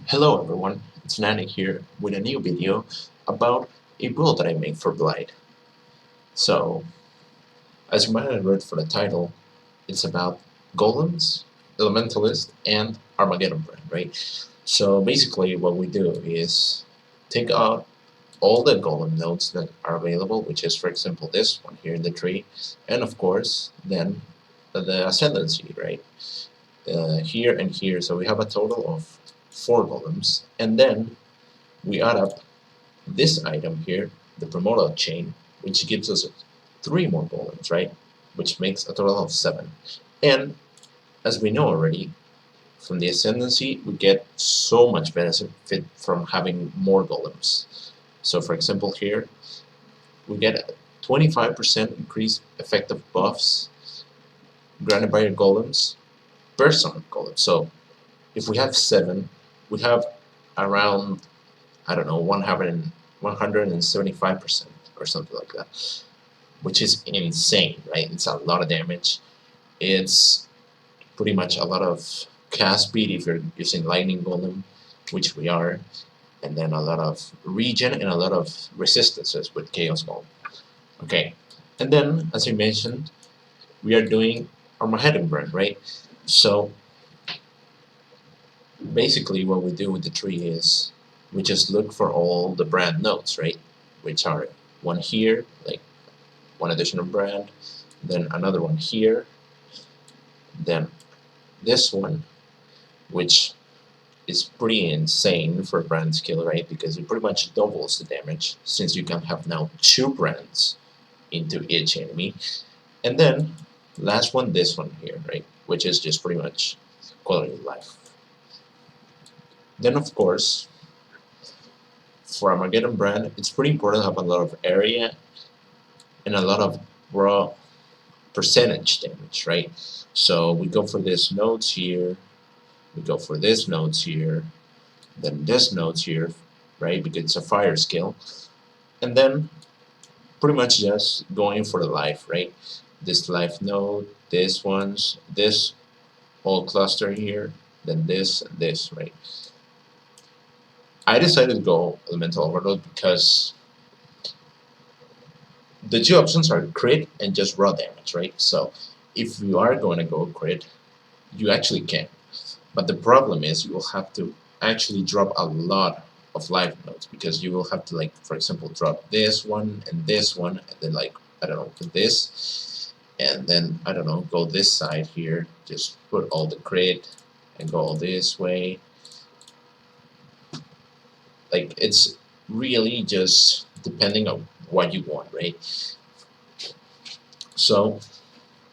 Hello everyone, it's Nani here with a new video about a build that I made for Blight. So, as you might have read from the title, it's about golems, Elementalist, and Armageddon brand, right? So basically what we do is take out all the golem nodes that are available, which is for example this one here in the tree, and of course then the ascendancy, right? Here and here, so we have a total of 4 golems, and then we add up this item here, the primordial chain, which gives us 3 more golems, right? Which makes a total of 7. And as we know already, from the ascendancy, we get so much benefit from having more golems. So for example here, we get a 25% increased effective buffs granted by your golems per summon golem. So if we have 7, we have around, I don't know, 175% or something like that, which is insane, right? It's a lot of damage. It's pretty much a lot of cast speed if you're using Lightning Golem, which we are, and then a lot of regen and a lot of resistances with Chaos Golem. Okay, and then, as I mentioned, we are doing Armageddon burn, right? So basically what we do with the tree is we just look for all the brand nodes, right? Which are one here, like one additional brand, then another one here, then this one, which is pretty insane for brand skill, right? Because it pretty much doubles the damage since you can have now 2 brands into each enemy. And then last one, this one here, right? Which is just pretty much quality of life. Then of course, for Armageddon brand, it's pretty important to have a lot of area and a lot of raw percentage damage, right? So we go for this nodes here, we go for this nodes here, then this nodes here, right? Because it's a fire skill, and then pretty much just going for the life, right? This life node, this one's, this whole cluster here, then this and this, right? I decided to go Elemental Overload because the 2 options are crit and just raw damage, right? So if you are going to go crit, you actually can. But the problem is you will have to actually drop a lot of life nodes because you will have to, like, for example, drop this one and then, like, I don't know, put this, and then, I don't know, go this side here, just put all the crit and go this way. Like, it's really just depending on what you want, right? So,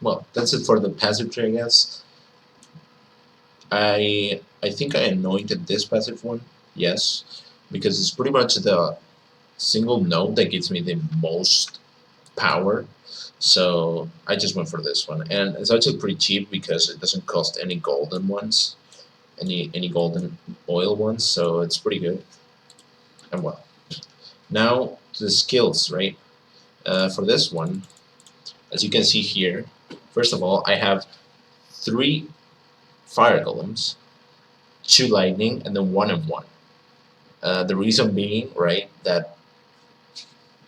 well, that's it for the passive tree, I guess. I think I anointed this passive one, yes, because it's pretty much the single node that gives me the most power. So I just went for this one, and it's actually pretty cheap because it doesn't cost any golden ones, any golden oil ones. So it's pretty good. And well, now to the skills, right? For this one, as you can see here, first of all, I have 3 fire golems, 2 lightning, and then 1 and 1. The reason being, right, that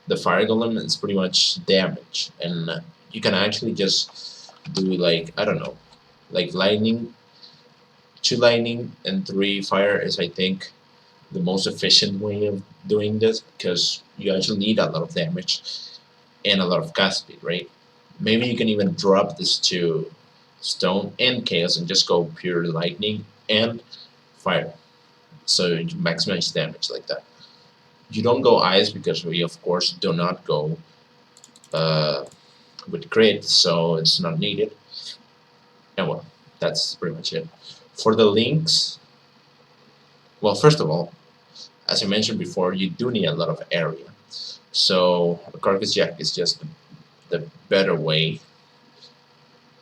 the fire golem is pretty much damage, and you can actually just do, like, I don't know, like lightning, 2 lightning and 3 fire is, I think, the most efficient way of doing this because you actually need a lot of damage and a lot of cast speed, right? Maybe you can even drop this to stone and chaos and just go pure lightning and fire, so you maximize damage like that. You don't go ice because we of course do not go with crit, so it's not needed. And well, that's pretty much it. For the links, well, first of all, as I mentioned before, you do need a lot of area. So a Carcass Jack is just the better way,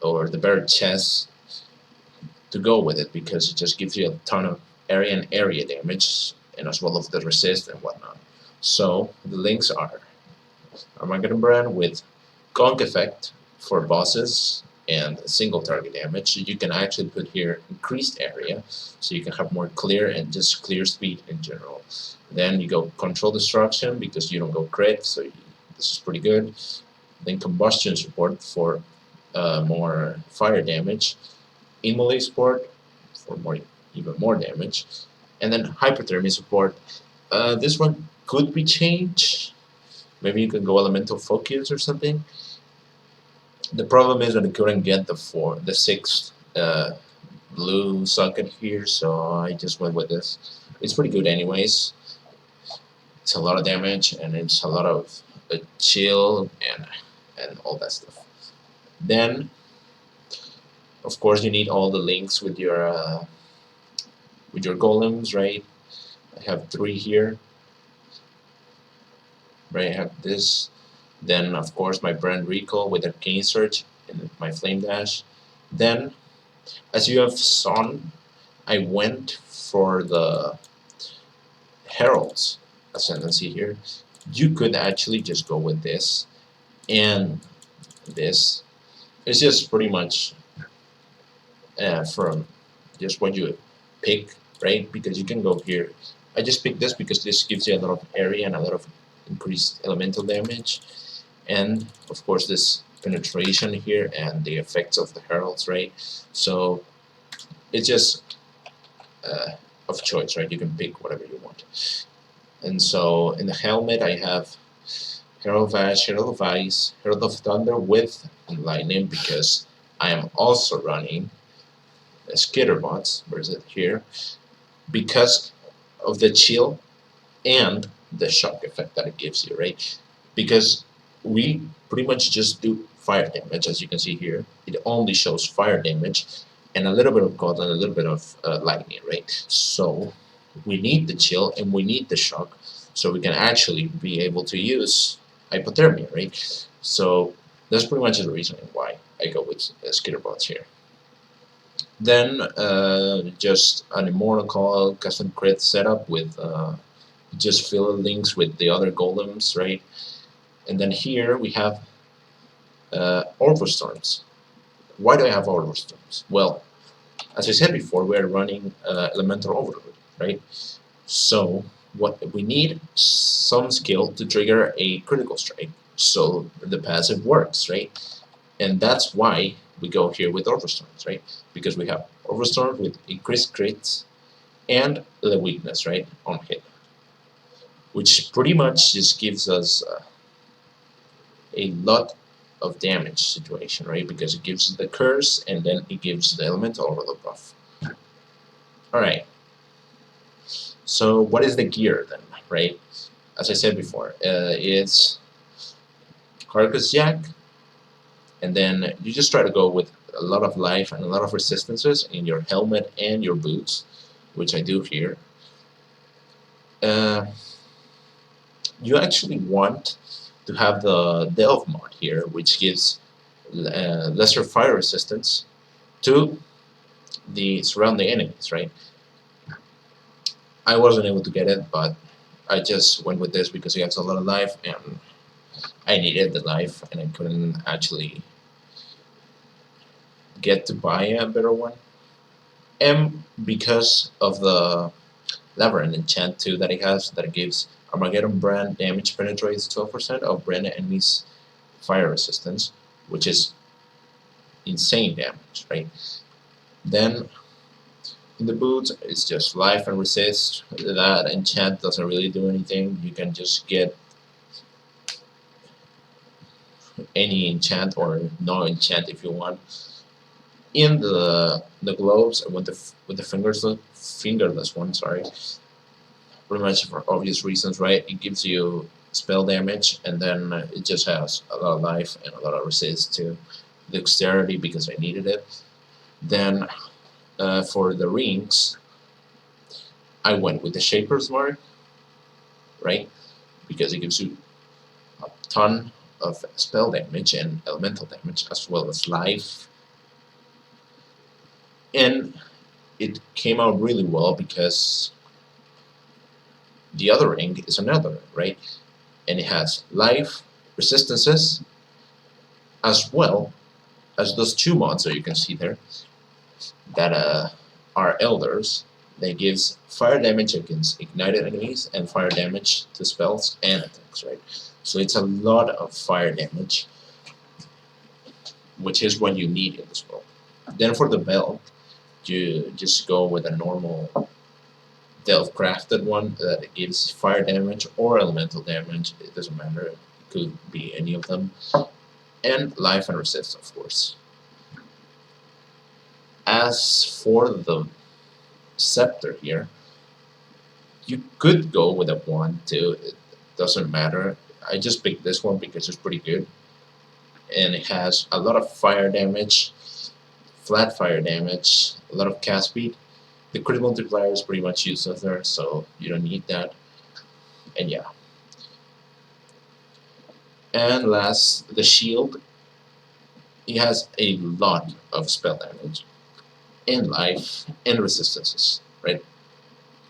or the better chance to go with it, because it just gives you a ton of area and area damage, and as well as the resist and whatnot. So the links are Armageddon brand with Conk effect for bosses and single target damage. So you can actually put here increased area, so you can have more clear and just clear speed in general. Then you go control destruction because you don't go crit, so this is pretty good. Then combustion support for more fire damage, immolate support for even more damage, and then hypothermia support. This one could be changed. Maybe you can go elemental focus or something. The problem is that I couldn't get the sixth blue socket here, so I just went with this. It's pretty good anyways. It's a lot of damage and it's a lot of chill and all that stuff. Then, of course, you need all the links with your golems, right? I have 3 here. Right, I have this. Then, of course, my brand recall with arcane search and my flame dash. Then, as you have seen, I went for the heralds ascendancy here. You could actually just go with this and this. It's just pretty much from just what you pick, right? Because you can go here. I just picked this because this gives you a lot of area and a lot of increased elemental damage, and of course this penetration here and the effects of the heralds, right? So it's just of choice, right? You can pick whatever you want. And so in the helmet I have Herald of Ash, Herald of Ice, Herald of Thunder with Lightning, because I am also running Skitterbots, where is it here, because of the chill and the shock effect that it gives you, right? Because we pretty much just do fire damage, as you can see here. It only shows fire damage and a little bit of cold and a little bit of lightning, right? So we need the chill and we need the shock so we can actually be able to use hypothermia, right? So that's pretty much the reasoning why I go with Skitterbots here. Then just an Immortal Call custom crit setup with just fill links with the other golems, right? And then here we have Storms. Why do I have Storms? Well, as I said before, we're running Elemental Overload, right? So what we need some skill to trigger a critical strike, so the passive works, right? And that's why we go here with Storms, right? Because we have Storms with increased crits and the weakness, right, on hit, which pretty much just gives us a lot of damage situation, right? Because it gives the curse and then it gives the elemental overload buff. Alright, so what is the gear then, right? As I said before, it's Carcass Jack, and then you just try to go with a lot of life and a lot of resistances in your helmet and your boots, which I do here. You actually want to have the Delve mod here, which gives lesser fire resistance to the surrounding enemies, right? I wasn't able to get it, but I just went with this because it has a lot of life and I needed the life and I couldn't actually get to buy a better one. And because of the Labyrinth enchant too that it has, that it gives Armageddon brand damage penetrates 12% of brand enemies fire resistance, which is insane damage, right? Then in the boots, it's just life and resist. That enchant doesn't really do anything. You can just get any enchant or no enchant if you want. In the gloves with the fingerless one, sorry, pretty much for obvious reasons, right? It gives you spell damage, and then it just has a lot of life and a lot of resist to dexterity because I needed it. Then for the rings, I went with the Shaper's Mark, right? Because it gives you a ton of spell damage and elemental damage as well as life. And it came out really well because the other ring is another, right? And it has life, resistances, as well as those two mods that you can see there that are elders. They gives fire damage against ignited enemies and fire damage to spells and attacks, right? So it's a lot of fire damage, which is what you need in this world. Then for the belt, you just go with a normal Delve crafted one that gives fire damage or elemental damage. It doesn't matter. It could be any of them. And life and resist, of course. As for the scepter here, you could go with a wand too. It doesn't matter. I just picked this one because it's pretty good. And it has a lot of fire damage, flat fire damage, a lot of cast speed. The crit multiplier is pretty much useless there, so you don't need that. And yeah. And last, the shield. It has a lot of spell damage, and life, and resistances, right?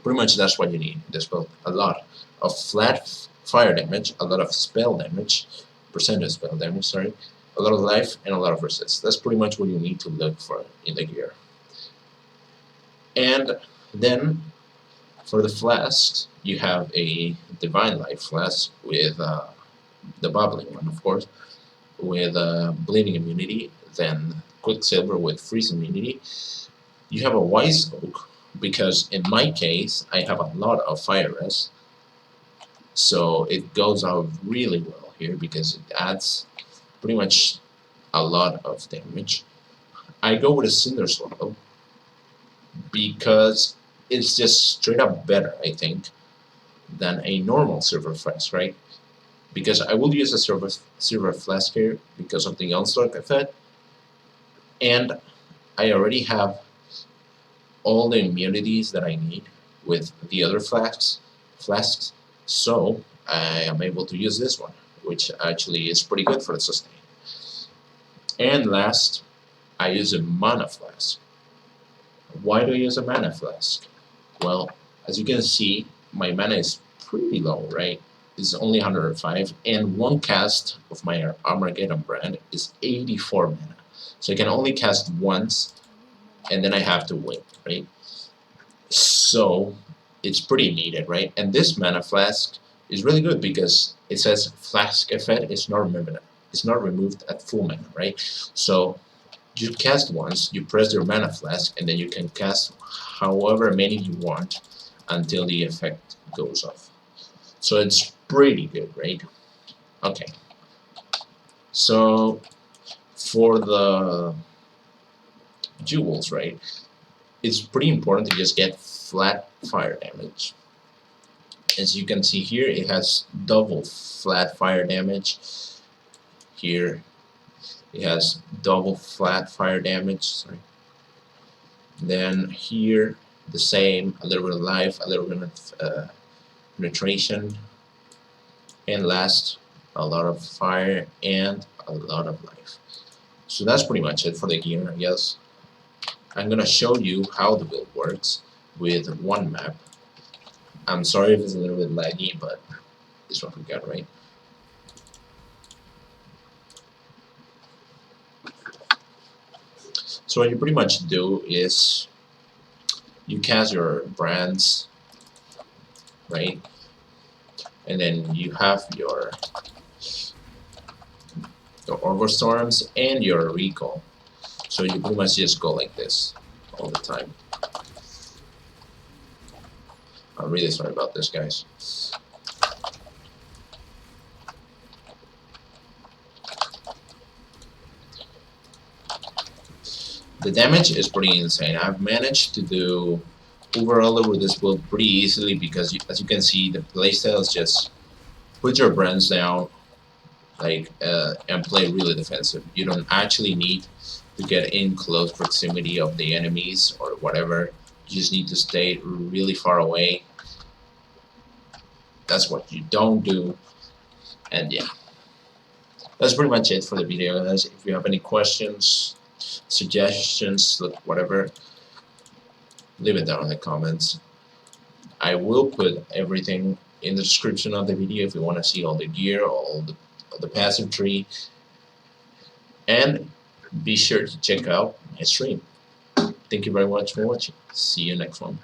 Pretty much that's what you need in this build. A lot of flat fire damage, a lot of spell damage, percentage spell damage, sorry, a lot of life, and a lot of resist. That's pretty much what you need to look for in the gear. And then for the flasks, you have a Divine Life flask with the bubbling one, of course, with bleeding immunity, then Quicksilver with freeze immunity. You have a Wise Oak, because in my case, I have a lot of fire res, so it goes out really well here because it adds pretty much a lot of damage. I go with a Cinder Swallow because it's just straight up better, I think, than a normal Silver Flask, right? Because I will use a Silver Flask here because of the Onslaught effect, and I already have all the immunities that I need with the other flasks, so I am able to use this one, which actually is pretty good for the sustain. And last, I use a Mana Flask. Why do I use a Mana Flask? Well, as you can see, my mana is pretty low, right? It's only 105, and one cast of my Armageddon brand is 84 mana. So I can only cast once, and then I have to wait, right? So it's pretty needed, right? And this Mana Flask is really good because it says Flask effect is not removed at full mana, right? So you cast once, you press your Mana Flask, and then you can cast however many you want until the effect goes off. So it's pretty good, right? Okay. So for the jewels, right, it's pretty important to just get flat fire damage. As you can see here, it has double flat fire damage. Here it has double flat fire damage, sorry. Then here the same, a little bit of life, a little bit of penetration, and last, a lot of fire and a lot of life. So that's pretty much it for the gear, I guess. I'm gonna show you how the build works with one map. I'm sorry if it's a little bit laggy, but this is what we got, right? So what you pretty much do is you cast your brands, right? And then you have your Orgo Storms and your Recall. So you pretty much just go like this all the time. I'm really sorry about this, guys. The damage is pretty insane. I've managed to do overall with this build pretty easily because, as you can see, the playstyle is just put your brands down, like and play really defensive. You don't actually need to get in close proximity of the enemies or whatever. You just need to stay really far away. That's what you don't do. And yeah, that's pretty much it for the video, guys. If you have any questions, suggestions, whatever, leave it down in the comments. I will put everything in the description of the video if you want to see all the gear, all the passive tree, and be sure to check out my stream. Thank you very much for watching. See you next one.